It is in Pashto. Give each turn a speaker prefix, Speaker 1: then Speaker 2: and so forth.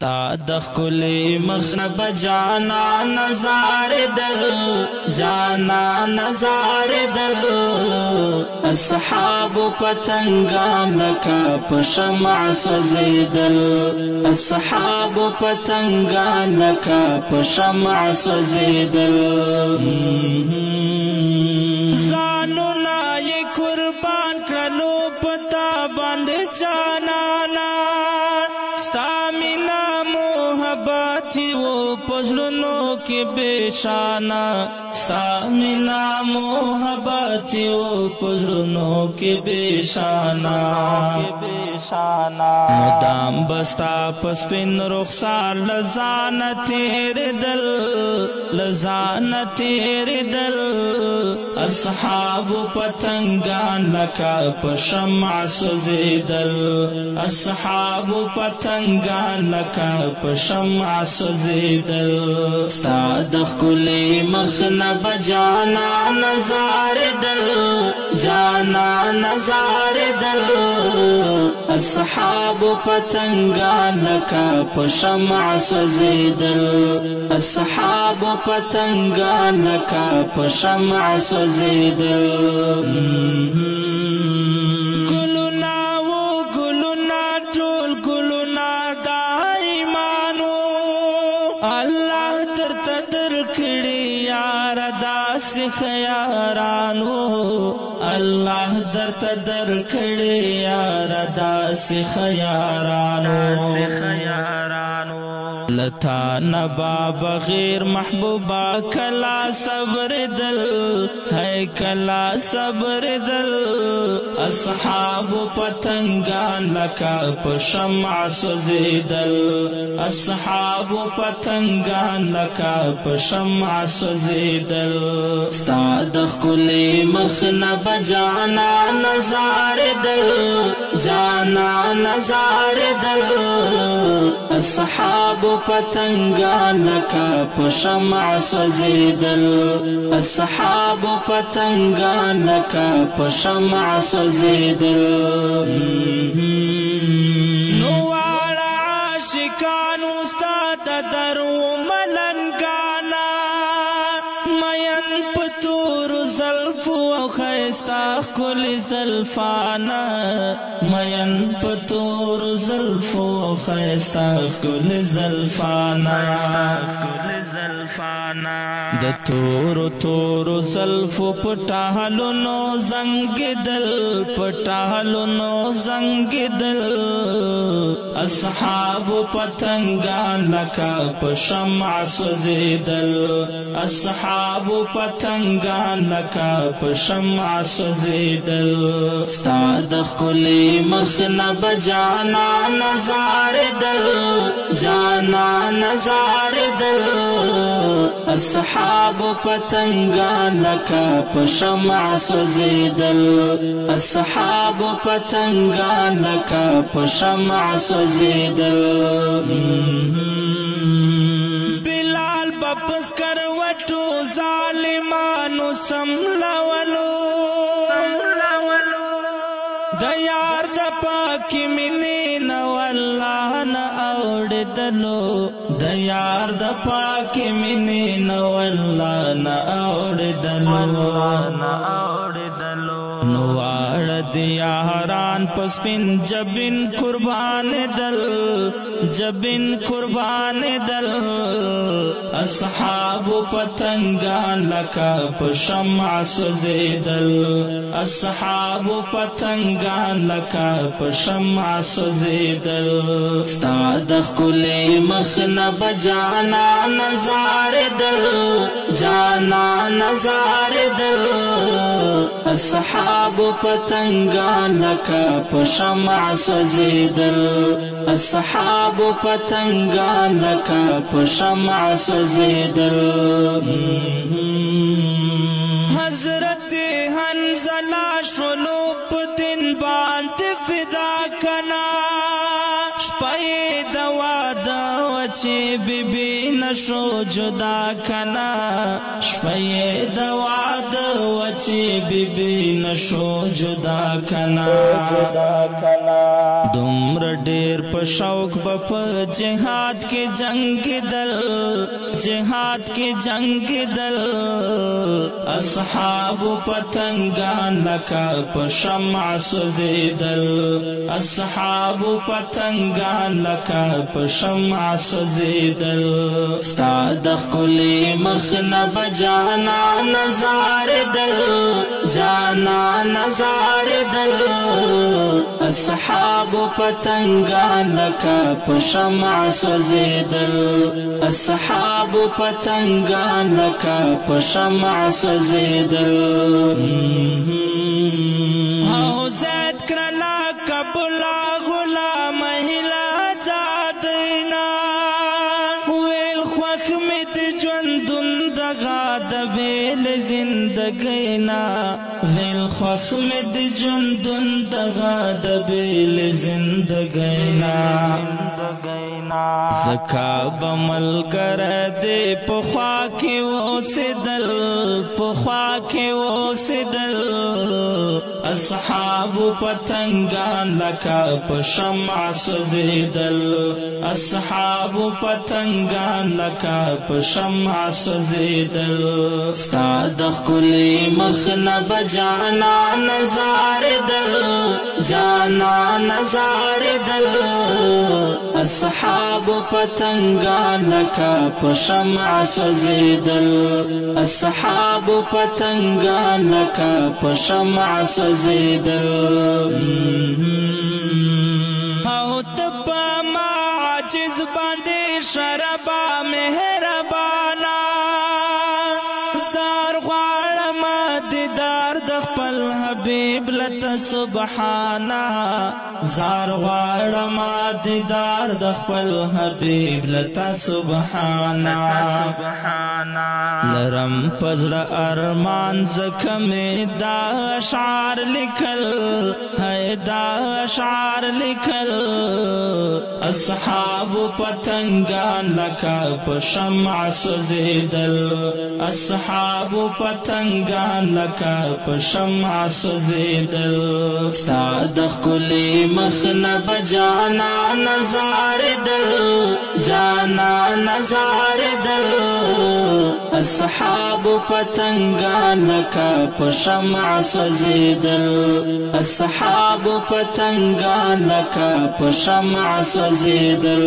Speaker 1: تا دخ کلی مخنب جانا نظار دل جانا نظار دل اصحاب پتنگان لکا پشمع سوزیدل اصحاب پتنگان لکا پشمع سوزیدل زانو نای قربان کرلو پتا بند جانانا ستامنا محبتی و پزلنو کی بیشانا ستامنا محبتی و پزلنو کی بیشانا مدام بستا پسپن رخسار لزان تیر دل لزان تیر دل اصحاب پتنگان لکا پشمع سوزیدل اصحاب پتنگان لکا پشمع سوزیدل ستا دخ کلی مخنب جانا نظار دل جانا نظار دل اصحاب پتنگان لکا پشمع سوزیدل اصحاب پتنگان لکا پشمع سوزیدل گلونا و گلونا ټول گلونا دا ایمانو الله درته درکړي یار داسې خیارانو الله درته درکړي یار داسې خیارانو لتا نبا بغیر محبوبا کلا صبر دل ہے کلا صبر دل اصحاب پتنگان لکا پشمع سوزیدل اصحاب پتنگان لکا پشمع سوزیدل ستا دخ کلی مخنب جانا نظار دل جانا نظار دل اصحاب پتنگان لکا پشمع سوزیدل اصحاب پتنگان لکا پشمع سوزیدل نوارا عاشقان استاد درو ملنگانا مین پتور زلف و خیستا کل زلفانا مین پتور زلف و خیستا کل زلفانا د تورو تورو زلفو پټالو نو زنګ دل پټالو نو زنګ دل اصحاب پتنگان لکا پشمع سوزیدل اصحاب پتنگان لکا پشمع سوزیدل ستا دخ کلی مخنب جانا نظار دل جانا نظار دل اصحاب پتنگان لکا پشمع سوزیدل اصحاب پتنگان لکا پشمع سوزیدل بلال بپس کروٹو ظالمانو سملولو د یار د پاکی منی نو الله نه اوړدلو د یار د پاکی منی نو الله نه اوړدلو نو واړه د یاران پسپین جبین قربان دل جبین قربان دل اصحاب پتنگان لکا پشمع سوزیدل اصحاب پتنگان لکا پشمع سوزیدل ستا دخ کلی مخنب جانا نظار دل جانا نظار دل اصحاب پتنگان لکا پشمع سوزیدل اصحاب پتنگان لکا پشمع سوزیدل حضرت حنزلہ شولو پتن باند فدا کنا شپای دوا دا وچی بی بی نشو جدا کنا شپی دواد وچی بی بی نشو جدا کنا دمر ډیر په شوق بپ جهاد کی جنگ دل جهاد کی جنگ دل اصحاب پتنگان لکا په شمع سوزیدل اصحاب پتنگان لکا په شمع سوزیدل ستا د ښکلي مخ نه به جانا نظار دل جانا نظار دل اصحاب پتنگان لکا په شمع سوزیدل اصحاب پتنگان لکا په شمع سوزیدل او زید کرلا کبلا غلام هلا زادینا ویل خوخ مت ژوندون دغه د بیل زندګینا ویل خوخ مت ژوندون دغه د بیل زندګینا زکا بمل کر دے پخوا کی وسدل پخوا کی وسدل اصحاب پتنگان لکا پشمع سوزیدل اصحاب پتنگان لکا پشمع سوزیدل ستا د ښکلي مخ نه به جانا نظار دل جانا نظار دل اصحاب پتنگان لکا پشمع سوزیدل اصحاب پتنگان لکا پشمع سوزیدل او تبا ما عاجز باندې شربا مهربانا زار غواړم دیدار د خپل حبیب لته سبحانا زار غواړم دیدار د خپل حبیب لته سبحانا لرم پزړه ارمان زکه مې دا اشعار لیکل ہے دا اشعار لیکل اصحاب پتنگان لکا په شمع سوزیدل اصحاب پتنگان لکا په شمع سوزیدل ستا د ښکلي مخ نه به جانا نظار دل جانا نظار دل اصحاب پتنگان لکا په شمع سوزیدل اصحاب پتنگان لکا په شمع سوزیدل